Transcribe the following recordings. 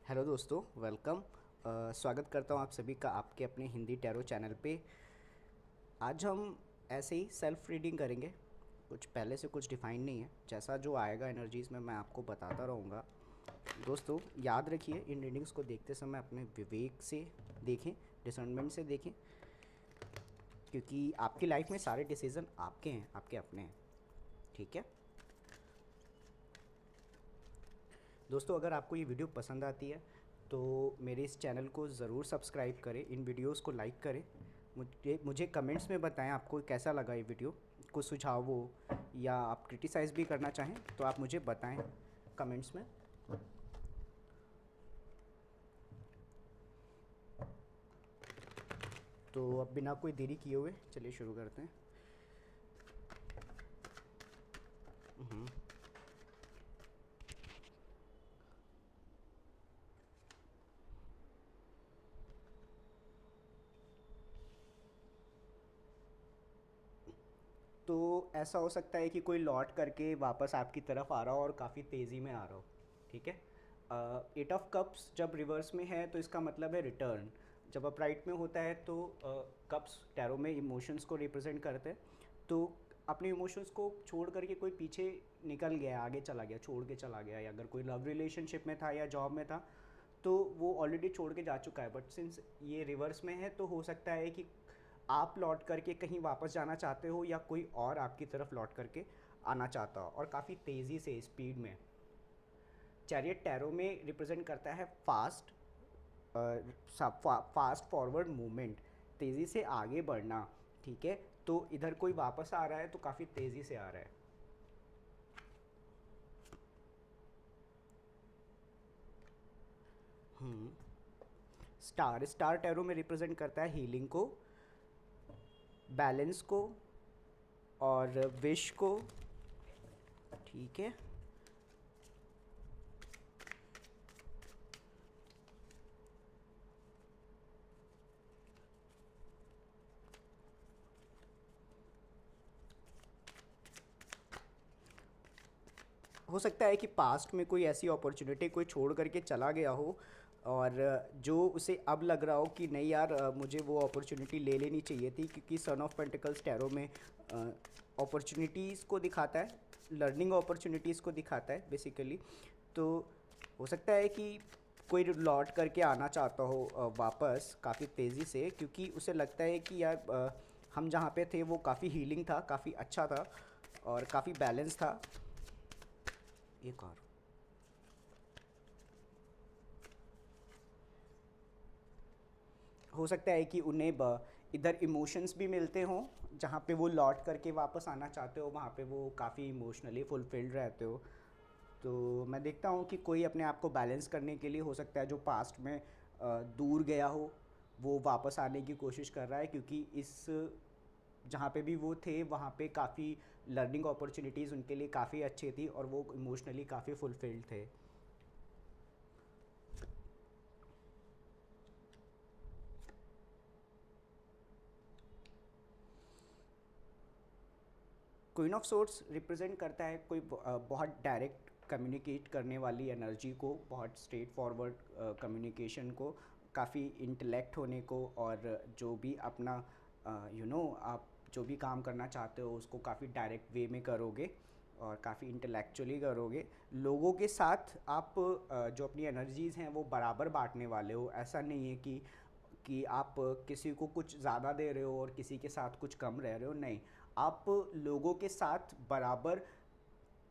Hello दोस्तों, welcome. स्वागत करता हूँ आप सभी का आपके अपने हिंदी टैरो चैनल पे। आज हम ऐसे ही सेल्फ रीडिंग करेंगे। कुछ पहले से कुछ डिफाइन नहीं है, जैसा जो आएगा एनर्जीज़ में मैं आपको बताता रहूँगा। दोस्तों याद रखिए, इन रीडिंग्स को देखते समय अपने विवेक से देखें, डिसर्नमेंट से देखें, क्योंकि आपकी लाइफ में सारे डिसीज़न आपके हैं, आपके अपने हैं। ठीक है दोस्तों, अगर आपको ये वीडियो पसंद आती है तो मेरे इस चैनल को ज़रूर सब्सक्राइब करें, इन वीडियोस को लाइक करें। मुझे कमेंट्स में बताएं आपको कैसा लगा ये वीडियो। कुछ सुझाव हो या आप क्रिटिसाइज़ भी करना चाहें तो आप मुझे बताएं कमेंट्स में। तो अब बिना कोई देरी किए हुए चलिए शुरू करते हैं। तो ऐसा हो सकता है कि कोई लौट करके वापस आपकी तरफ आ रहा हो और काफ़ी तेज़ी में आ रहा हो। ठीक है, 8 ऑफ कप्स जब रिवर्स में है तो इसका मतलब है रिटर्न। जब अपराइट में होता है तो कप्स टैरो में इमोशंस को रिप्रेजेंट करते हैं। तो अपने इमोशंस को छोड़ करके कोई पीछे निकल गया, आगे चला गया, छोड़ के चला गया, या अगर कोई लव रिलेशनशिप में था या जॉब में था तो वो ऑलरेडी छोड़ के जा चुका है। बट सिंस ये रिवर्स में है तो हो सकता है कि आप लौट करके कहीं वापस जाना चाहते हो या कोई और आपकी तरफ लौट करके आना चाहता हो, और काफ़ी तेज़ी से, स्पीड में। चैरियट टैरो में रिप्रेजेंट करता है फास्ट, फास्ट फॉरवर्ड मूवमेंट, तेज़ी से आगे बढ़ना। ठीक है, तो इधर कोई वापस आ रहा है तो काफ़ी तेज़ी से आ रहा है। स्टार स्टार टैरो में रिप्रेजेंट करता है हीलिंग को, बैलेंस को और विश को। ठीक है, हो सकता है कि पास्ट में कोई ऐसी अपॉर्चुनिटी कोई छोड़ करके चला गया हो और जो उसे अब लग रहा हो कि नहीं यार, मुझे वो अपॉर्चुनिटी ले लेनी चाहिए थी, क्योंकि सन ऑफ पेंटिकल्स टैरो में अपॉर्चुनिटीज़ को दिखाता है, लर्निंग अपॉर्चुनिटीज़ को दिखाता है बेसिकली। तो हो सकता है कि कोई लौट करके आना चाहता हो वापस काफ़ी तेज़ी से, क्योंकि उसे लगता है कि यार हम जहाँ पे थे वो काफ़ी हीलिंग था, काफ़ी अच्छा था और काफ़ी बैलेंस था। एक और हो सकता है कि उन्हें इधर इमोशंस भी मिलते हों, जहाँ पे वो लौट करके वापस आना चाहते हो, वहाँ पे वो काफ़ी इमोशनली फुलफिल्ड रहते हो। तो मैं देखता हूँ कि कोई अपने आप को बैलेंस करने के लिए, हो सकता है जो पास्ट में दूर गया हो वो वापस आने की कोशिश कर रहा है, क्योंकि इस जहाँ पे भी वो थे वहाँ पे काफ़ी लर्निंग अपॉर्चुनिटीज़ उनके लिए काफ़ी अच्छी थी और वो इमोशनली काफ़ी फुलफिल्ड थे। क्वीन ऑफ सोर्ट्स रिप्रेजेंट करता है कोई बहुत डायरेक्ट कम्युनिकेट करने वाली एनर्जी को, बहुत स्ट्रेट फॉरवर्ड कम्युनिकेशन को, काफ़ी इंटेलेक्ट होने को, और जो भी अपना आप जो भी काम करना चाहते हो उसको काफ़ी डायरेक्ट वे में करोगे और काफ़ी इंटेलेक्चुअली करोगे। लोगों के साथ आप जो अपनी एनर्जीज़ हैं वो बराबर बांटने वाले हो। ऐसा नहीं है कि आप किसी को कुछ ज़्यादा दे रहे हो और किसी के साथ कुछ कम रह रहे हो, नहीं। आप लोगों के साथ बराबर,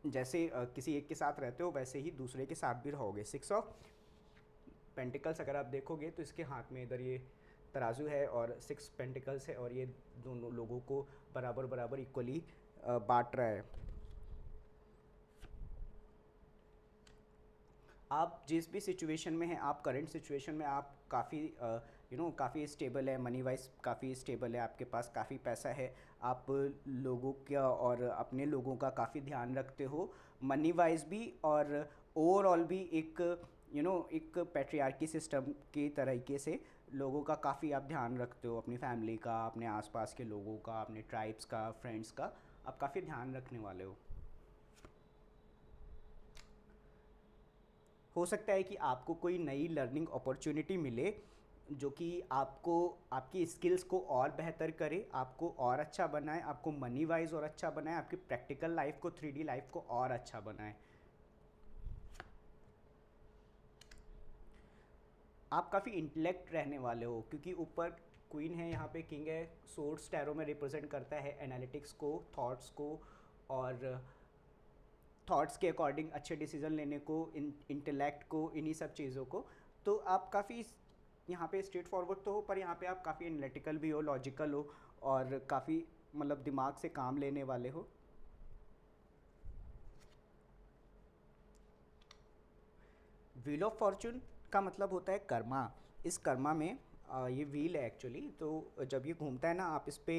जैसे किसी एक के साथ रहते हो वैसे ही दूसरे के साथ भी रहोगे। 6 ऑफ पेंटिकल्स अगर आप देखोगे तो इसके हाथ में इधर ये तराजू है और 6 पेंटिकल्स है, और ये दोनों लोगों को बराबर बराबर इक्वली बांट रहा है। आप जिस भी सिचुएशन में हैं, आप करंट सिचुएशन में आप काफ़ी काफ़ी स्टेबल है, मनी वाइज काफ़ी स्टेबल है, आपके पास काफ़ी पैसा है, आप लोगों का और अपने लोगों का काफ़ी ध्यान रखते हो, मनी वाइज भी, और ओवरऑल भी एक एक पैट्रियार्की सिस्टम की तरीके से लोगों का काफ़ी आप ध्यान रखते हो, अपनी फैमिली का, अपने आसपास के लोगों का, अपने ट्राइब्स का, फ्रेंड्स का आप काफ़ी ध्यान रखने वाले हो। हो सकता है कि आपको कोई नई लर्निंग अपॉर्चुनिटी मिले जो कि आपको आपकी स्किल्स को और बेहतर करे, आपको और अच्छा बनाए, आपको मनी वाइज और अच्छा बनाए, आपकी प्रैक्टिकल लाइफ को, 3D लाइफ को और अच्छा बनाए। आप काफ़ी इंटेलेक्ट रहने वाले हो क्योंकि ऊपर क्वीन है, यहाँ पे किंग है। सोर्स टैरो में रिप्रेजेंट करता है एनालिटिक्स को, थॉट्स को, और थॉट्स के अकॉर्डिंग अच्छे डिसीजन लेने को, इंटेलेक्ट को, इन्हीं सब चीज़ों को। तो आप काफ़ी यहाँ पे स्ट्रेट फॉरवर्ड तो हो, पर यहाँ पे आप काफ़ी एनालिटिकल भी हो, लॉजिकल हो, और काफ़ी मतलब दिमाग से काम लेने वाले हो। व्हील ऑफ फॉर्चून का मतलब होता है कर्मा। इस कर्मा में ये व्हील है एक्चुअली, तो जब ये घूमता है ना, आप इस पे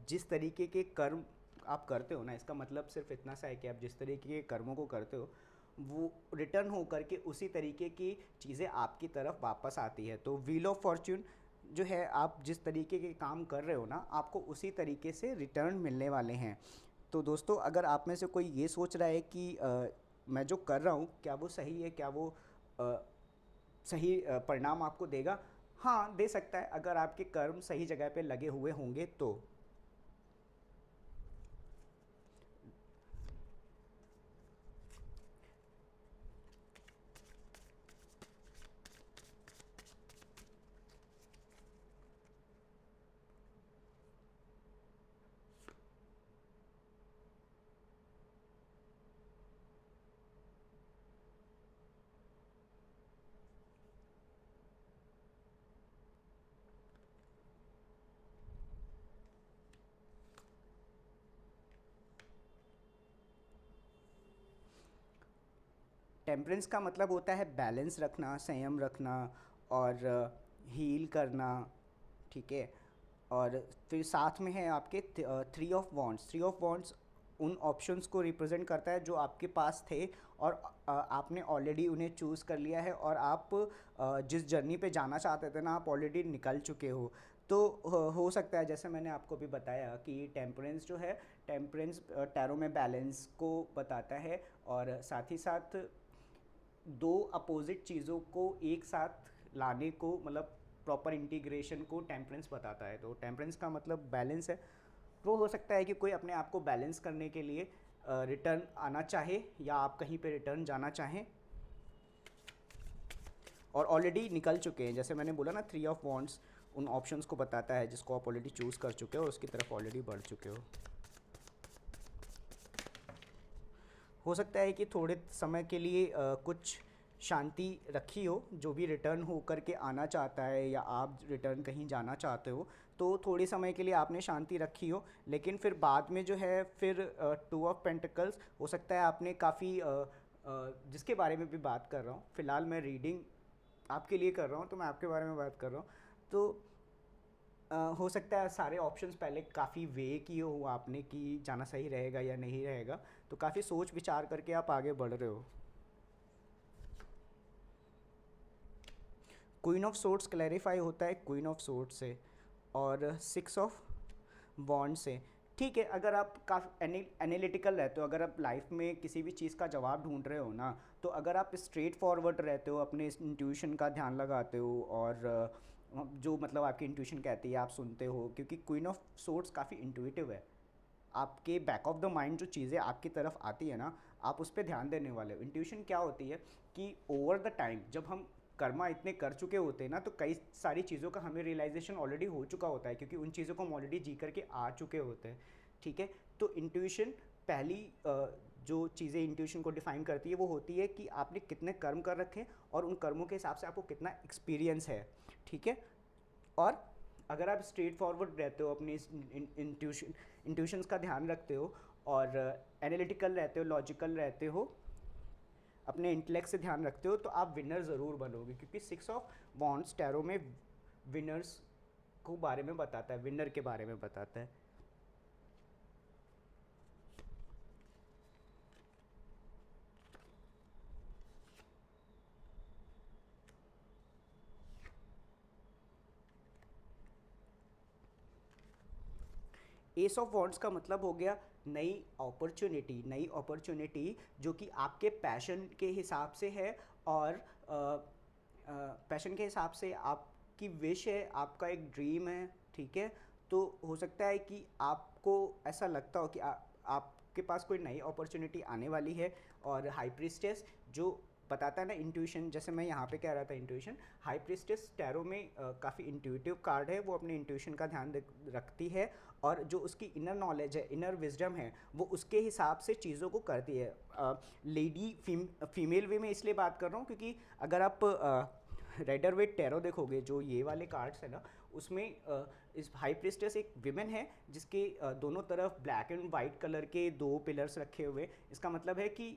जिस तरीके के कर्म आप करते हो ना, इसका मतलब सिर्फ इतना सा है कि आप जिस तरीके के कर्मों को करते हो वो रिटर्न हो करके उसी तरीके की चीज़ें आपकी तरफ वापस आती है। तो व्हील ऑफ फॉर्च्यून जो है, आप जिस तरीके के काम कर रहे हो ना, आपको उसी तरीके से रिटर्न मिलने वाले हैं। तो दोस्तों, अगर आप में से कोई ये सोच रहा है कि मैं जो कर रहा हूँ क्या वो सही है, क्या वो अ, सही परिणाम आपको देगा, हाँ दे सकता है, अगर आपके कर्म सही जगह पे लगे हुए होंगे तो। टेम्परेंस का मतलब होता है बैलेंस रखना, संयम रखना, और हील करना, ठीक है। और फिर साथ में है आपके three of wants. Three of wants उन ऑप्शंस को रिप्रेजेंट करता है जो आपके पास थे, और आपने ऑलरेडी उन्हें चूज़ कर लिया है, और आप जिस जर्नी पे जाना चाहते थे ना, आप ऑलरेडी निकल चुके हो। तो हो सकता है, जैसे मैंने आपको भी बताया कि टेम्परेंस जो है, टेम्परेंस टैरो में बैलेंस को बताता है, और साथ ही साथ दो अपोजिट चीज़ों को एक साथ लाने को, मतलब प्रॉपर इंटीग्रेशन को टेम्परेंस बताता है। तो टेम्परेंस का मतलब बैलेंस है। तो हो सकता है कि कोई अपने आप को बैलेंस करने के लिए रिटर्न आना चाहे, या आप कहीं पे रिटर्न जाना चाहें और ऑलरेडी निकल चुके हैं। जैसे मैंने बोला ना, थ्री ऑफ वॉन्ट्स उन ऑप्शंस को बताता है जिसको आप ऑलरेडी चूज़ कर चुके हो और उसकी तरफ ऑलरेडी बढ़ चुके हो सकता है कि थोड़े समय के लिए कुछ शांति रखी हो, जो भी रिटर्न हो करके आना चाहता है या आप रिटर्न कहीं जाना चाहते हो, तो थोड़े समय के लिए आपने शांति रखी हो, लेकिन फिर बाद में जो है, फिर टू ऑफ पेंटिकल्स हो सकता है आपने काफ़ी जिसके बारे में भी बात कर रहा हूँ, फ़िलहाल मैं रीडिंग आपके लिए कर रहा हूँ तो मैं आपके बारे में बात कर रहा हूँ। तो हो सकता है सारे ऑप्शंस पहले काफ़ी वे किए हो आपने कि जाना सही रहेगा या नहीं रहेगा, तो काफ़ी सोच विचार करके आप आगे बढ़ रहे हो। क्वीन ऑफ सोर्ट्स क्लैरिफाई होता है क्वीन ऑफ सोर्ट्स से, और सिक्स ऑफ बॉन्ड से। ठीक है, अगर आप काफ़ी एनालिटिकल रहते हो, अगर आप लाइफ में किसी भी चीज़ का जवाब ढूंढ रहे हो ना, तो अगर आप स्ट्रेट फॉरवर्ड रहते हो, अपने इंट्यूशन का ध्यान लगाते हो, और जो मतलब आपकी इंट्यूशन कहती है आप सुनते हो, क्योंकि क्वीन ऑफ सोर्ट्स काफ़ी इंट्यूटिव है। आपके बैक ऑफ द माइंड जो चीज़ें आपकी तरफ आती है ना, आप उस पर ध्यान देने वाले हो। इंट्यूशन क्या होती है कि ओवर द टाइम जब हम कर्मा इतने कर चुके होते हैं ना, तो कई सारी चीज़ों का हमें रियलाइजेशन ऑलरेडी हो चुका होता है, क्योंकि उन चीज़ों को हम ऑलरेडी जी करके आ चुके होते हैं, ठीक है। तो इंट्यूशन पहली जो चीज़ें इंट्यूशन को डिफाइन करती है वो होती है कि आपने कितने कर्म कर रखे हैं और उन कर्मों के हिसाब से आपको कितना एक्सपीरियंस है, ठीक है। और अगर आप स्ट्रेट फॉरवर्ड रहते हो, अपनी इंट्यूशंस का ध्यान रखते हो, और एनालिटिकल रहते हो, लॉजिकल रहते हो, अपने इंटेलेक्ट से ध्यान रखते हो, तो आप विनर ज़रूर बनोगे, क्योंकि सिक्स ऑफ वॉन्ड्स टैरो में विनर्स को बारे में बताता है, विनर के बारे में बताता है। एस ऑफ वॉन्ड्स का मतलब हो गया नई अपॉर्चुनिटी जो कि आपके पैशन के हिसाब से है, और पैशन के हिसाब से आपकी विश है, आपका एक ड्रीम है, ठीक है। तो हो सकता है कि आपको ऐसा लगता हो कि आपके पास कोई नई अपॉर्चुनिटी आने वाली है। और हाई प्रीस्टेस जो बताता है ना इंट्यूशन, जैसे मैं यहाँ पे कह रहा था इंट्यूशन, हाई प्रीस्टेस टैरो में काफ़ी इंट्यूटिव कार्ड है, वो अपने इंट्यूशन का ध्यान रखती है, और जो उसकी इनर नॉलेज है, इनर विजडम है, वो उसके हिसाब से चीज़ों को करती है। लेडी फीमेल वे में इसलिए बात कर रहा हूँ क्योंकि अगर आप रेडर वेट टैरो देखोगे, जो ये वाले कार्ड्स है ना, उसमें इस हाई प्रीस्टेस एक विमेन है जिसके दोनों तरफ ब्लैक एंड वाइट कलर के दो पिलर्स रखे हुए। इसका मतलब है कि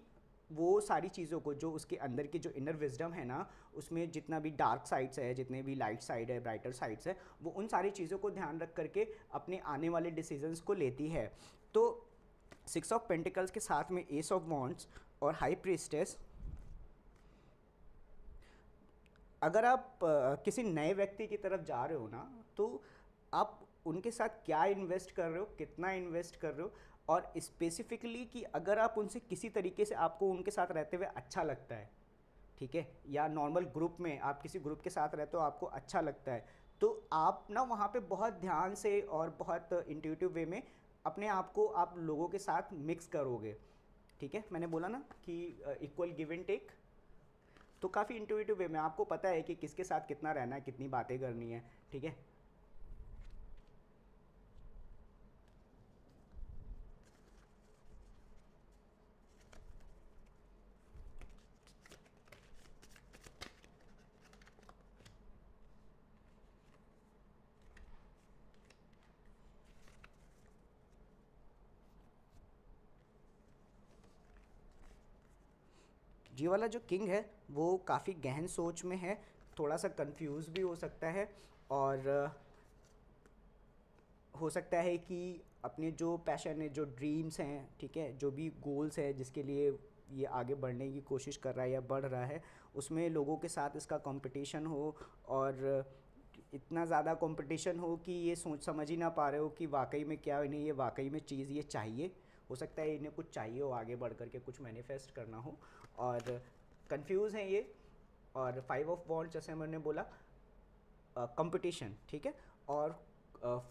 वो सारी चीज़ों को, जो उसके अंदर की जो इनर विजडम है ना, उसमें जितना भी डार्क साइड्स है, जितने भी लाइट साइड है, ब्राइटर साइड्स है, वो उन सारी चीज़ों को ध्यान रख करके अपने आने वाले डिसीजंस को लेती है। तो 6 ऑफ पेंटिकल्स के साथ में एस ऑफ वॉन्ड्स और हाई प्रीस्टेस, अगर आप किसी नए व्यक्ति की तरफ जा रहे हो ना, तो आप उनके साथ क्या इन्वेस्ट कर रहे हो, कितना इन्वेस्ट कर रहे हो, और स्पेसिफिकली कि अगर आप उनसे किसी तरीके से, आपको उनके साथ रहते हुए अच्छा लगता है, ठीक है, या नॉर्मल ग्रुप में आप किसी ग्रुप के साथ रहते हो आपको अच्छा लगता है, तो आप ना वहाँ पे बहुत ध्यान से और बहुत इंट्यूटिव वे में अपने आप को आप लोगों के साथ मिक्स करोगे, ठीक है। मैंने बोला ना कि इक्वल गिव एंड टेक, तो काफ़ी इंट्यूटिव वे में आपको पता है कि किसके साथ कितना रहना है, कितनी बातें करनी है, ठीक है। ये वाला जो किंग है वो काफ़ी गहन सोच में है, थोड़ा सा कंफ्यूज भी हो सकता है, और हो सकता है कि अपने जो पैशन है, जो ड्रीम्स हैं, ठीक है, जो भी गोल्स है जिसके लिए ये आगे बढ़ने की कोशिश कर रहा है या बढ़ रहा है, उसमें लोगों के साथ इसका कंपटीशन हो, और इतना ज़्यादा कंपटीशन हो कि ये सोच समझ ही ना पा रहे हो कि वाकई में क्या, इन्हें ये वाकई में चीज़ ये चाहिए। हो सकता है इन्हें कुछ चाहिए हो आगे बढ़ करके, कुछ मैनिफेस्ट करना हो, और कंफ्यूज हैं ये। और 5 ऑफ वॉन्ड्स जैसे मैंने बोला, कंपटीशन, ठीक है। और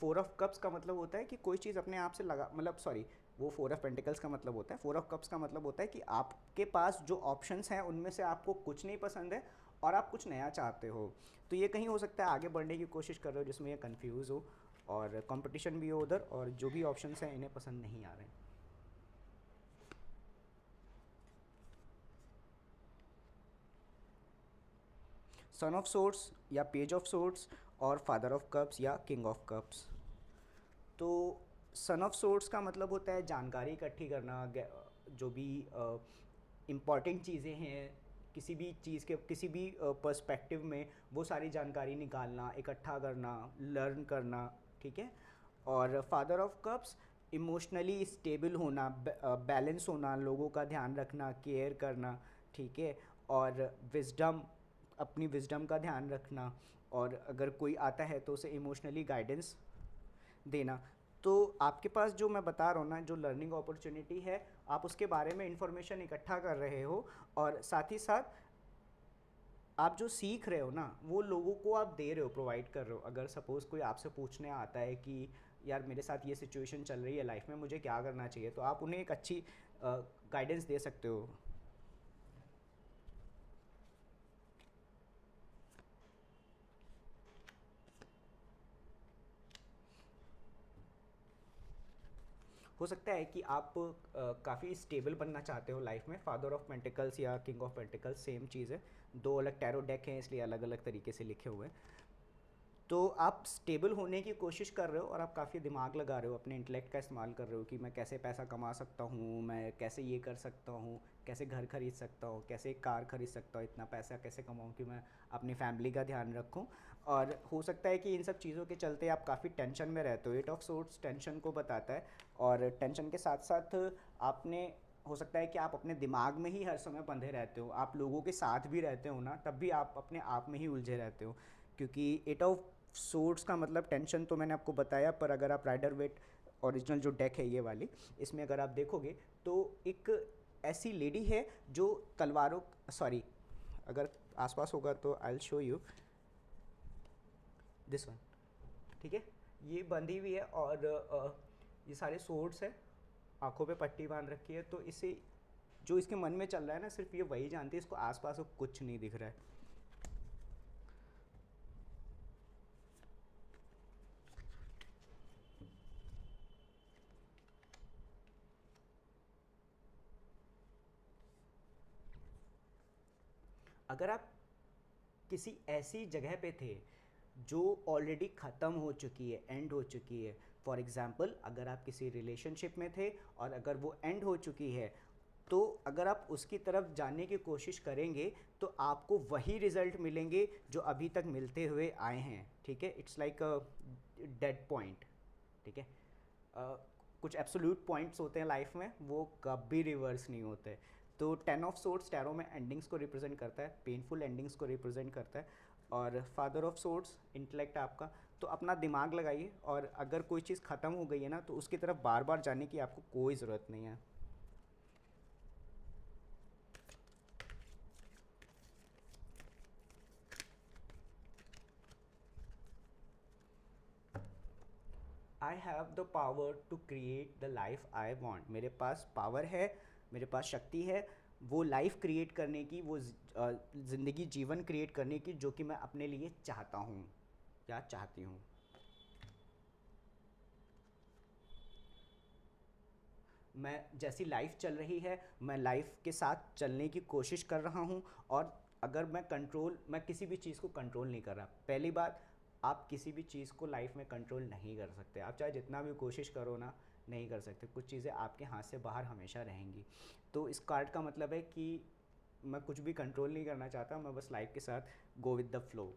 4 ऑफ कप्स का मतलब होता है कि कोई चीज़ अपने आप से लगा, मतलब सॉरी, वो 4 ऑफ पेंटिकल्स का मतलब होता है, 4 ऑफ कप्स का मतलब होता है कि आपके पास जो ऑप्शंस हैं उनमें से आपको कुछ नहीं पसंद है और आप कुछ नया चाहते हो। तो ये कहीं हो सकता है आगे बढ़ने की कोशिश कर रहे हो जिसमें ये कंफ्यूज हो, और कंपटीशन भी हो उधर, और जो भी ऑप्शंस हैं इन्हें पसंद नहीं आ रहे हैं। सन ऑफ सोर्ट्स या पेज ऑफ सोर्ट्स, और फादर ऑफ कप्स या किंग ऑफ कप्स। तो सन ऑफ सोर्ट्स का मतलब होता है जानकारी इकट्ठी करना, जो भी इम्पॉर्टेंट चीज़ें हैं किसी भी चीज़ के, किसी भी पर्सपेक्टिव में, वो सारी जानकारी निकालना, इकट्ठा करना, लर्न करना, ठीक है। और father of cups, emotionally stable होना, बैलेंस होना, लोगों का ध्यान रखना, केयर करना, ठीक है। और विजडम, अपनी विजडम का ध्यान रखना, और अगर कोई आता है तो उसे इमोशनली गाइडेंस देना। तो आपके पास जो मैं बता रहा हूँ ना, जो लर्निंग अपॉर्चुनिटी है, आप उसके बारे में इंफॉर्मेशन इकट्ठा कर रहे हो, और साथ ही साथ आप जो सीख रहे हो ना, वो लोगों को आप दे रहे हो, प्रोवाइड कर रहे हो। अगर सपोज़ कोई आपसे पूछने आता है कि यार मेरे साथ ये सिचुएशन चल रही है लाइफ में, मुझे क्या करना चाहिए, तो आप उन्हें एक अच्छी गाइडेंस दे सकते हो। हो सकता है कि आप काफ़ी स्टेबल बनना चाहते हो लाइफ में। फादर ऑफ पेंटिकल्स या किंग ऑफ पेंटिकल्स सेम चीज़ है, दो अलग टैरो डेक हैं इसलिए अलग अलग तरीके से लिखे हुए हैं। तो आप स्टेबल होने की कोशिश कर रहे हो, और आप काफ़ी दिमाग लगा रहे हो, अपने इंटेलेक्ट का इस्तेमाल कर रहे हो कि मैं कैसे पैसा कमा सकता हूँ, मैं कैसे ये कर सकता हूँ, कैसे घर खरीद सकता हूँ, कैसे एक कार खरीद सकता हूँ, इतना पैसा कैसे कमाऊँ कि मैं अपनी फैमिली का ध्यान रखूँ। और हो सकता है कि इन सब चीज़ों के चलते आप काफ़ी टेंशन में रहते हो। 8 ऑफ सोर्ट्स टेंशन को बताता है, और टेंशन के साथ साथ आपने, हो सकता है कि आप अपने दिमाग में ही हर समय बंधे रहते हो, आप लोगों के साथ भी रहते हो ना, तब भी आप अपने आप में ही उलझे रहते हो, क्योंकि 8 ऑफ सोर्ट्स का मतलब टेंशन तो मैंने आपको बताया, पर अगर आप राइडर वेट ओरिजिनल जो डेक है ये वाली, इसमें अगर आप देखोगे तो एक ऐसी लेडी है जो तलवारों, सॉरी अगर आसपास होगा तो I will show you this one, ठीक है। ये बंधी हुई है और ये सारे सोर्ड्स है, आंखों पे पट्टी बांध रखी है। तो इसे जो इसके मन में चल रहा है ना, सिर्फ ये वही जानती है, इसको आसपास को कुछ नहीं दिख रहा है। अगर आप किसी ऐसी जगह पे थे जो ऑलरेडी ख़त्म हो चुकी है, एंड हो चुकी है, फॉर एग्ज़ाम्पल अगर आप किसी रिलेशनशिप में थे और अगर वो एंड हो चुकी है, तो अगर आप उसकी तरफ जाने की कोशिश करेंगे तो आपको वही रिज़ल्ट मिलेंगे जो अभी तक मिलते हुए आए हैं, ठीक है। It's like a dead point, ठीक है। कुछ एब्सोल्यूट पॉइंट्स होते हैं लाइफ में, वो कभी रिवर्स नहीं होते। तो 10 ऑफ सोर्ड्स टैरो में एंडिंग्स को रिप्रेजेंट करता है, पेनफुल एंडिंग्स को रिप्रेजेंट करता है। और फादर ऑफ सोर्ड्स इंटेलेक्ट आपका। तो अपना दिमाग लगाइए, और अगर कोई चीज़ ख़त्म हो गई है ना, तो उसकी तरफ बार बार जाने की आपको कोई ज़रूरत नहीं है। I have the power to create the life I want. मेरे पास पावर है, मेरे पास शक्ति है वो लाइफ क्रिएट करने की, वो ज़िंदगी जीवन क्रिएट करने की जो कि मैं अपने लिए चाहता हूँ या चाहती हूँ। मैं जैसी लाइफ चल रही है, मैं लाइफ के साथ चलने की कोशिश कर रहा हूँ। और अगर मैं किसी भी चीज़ को कंट्रोल नहीं कर रहा। पहली बात, आप किसी भी चीज़ को लाइफ में कंट्रोल नहीं कर सकते। आप चाहे जितना भी कोशिश करो ना, नहीं कर सकते। कुछ चीज़ें आपके हाथ से बाहर हमेशा रहेंगी। तो इस कार्ड का मतलब है कि मैं कुछ भी कंट्रोल नहीं करना चाहता, मैं बस लाइफ के साथ गो विद द फ्लो।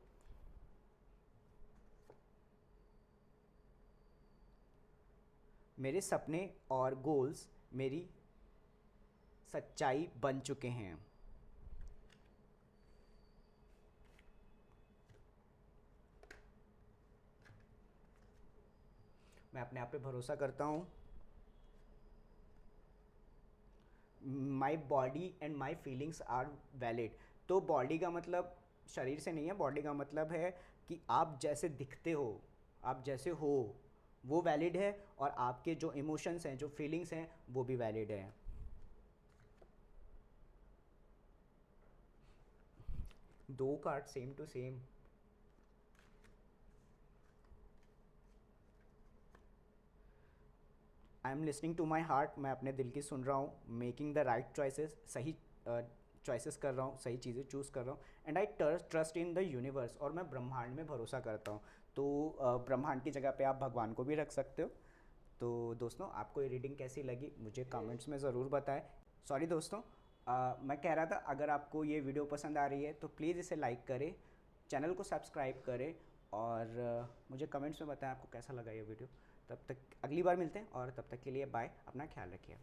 मेरे सपने और गोल्स मेरी सच्चाई बन चुके हैं। मैं अपने आप पे भरोसा करता हूँ। My body and my feelings are valid. तो बॉडी का मतलब शरीर से नहीं है, बॉडी का मतलब है कि आप जैसे दिखते हो, आप जैसे हो, वो वैलिड है। और आपके जो इमोशंस हैं, जो फीलिंग्स हैं, वो भी वैलिड हैं। दो card same to same. I am listening to my heart. मैं अपने दिल की सुन रहा हूँ। मेकिंग द राइट चॉइसेस, सही चॉइसेस कर रहा हूँ, सही चीज़ें चूज़ कर रहा हूँ। And I trust in the universe, और मैं ब्रह्मांड में भरोसा करता हूँ। तो ब्रह्मांड की जगह पे आप भगवान को भी रख सकते हो। तो दोस्तों, आपको ये रीडिंग कैसी लगी मुझे कमेंट्स में ज़रूर बताएं। सॉरी दोस्तों, मैं कह रहा था, अगर आपको ये वीडियो पसंद आ रही है तो प्लीज़ इसे लाइक करें, चैनल को सब्सक्राइब करें, और मुझे कमेंट्स में बताएं आपको कैसा लगा ये वीडियो। तब तक अगली बार मिलते हैं, और तब तक के लिए बाय, अपना ख्याल रखिए।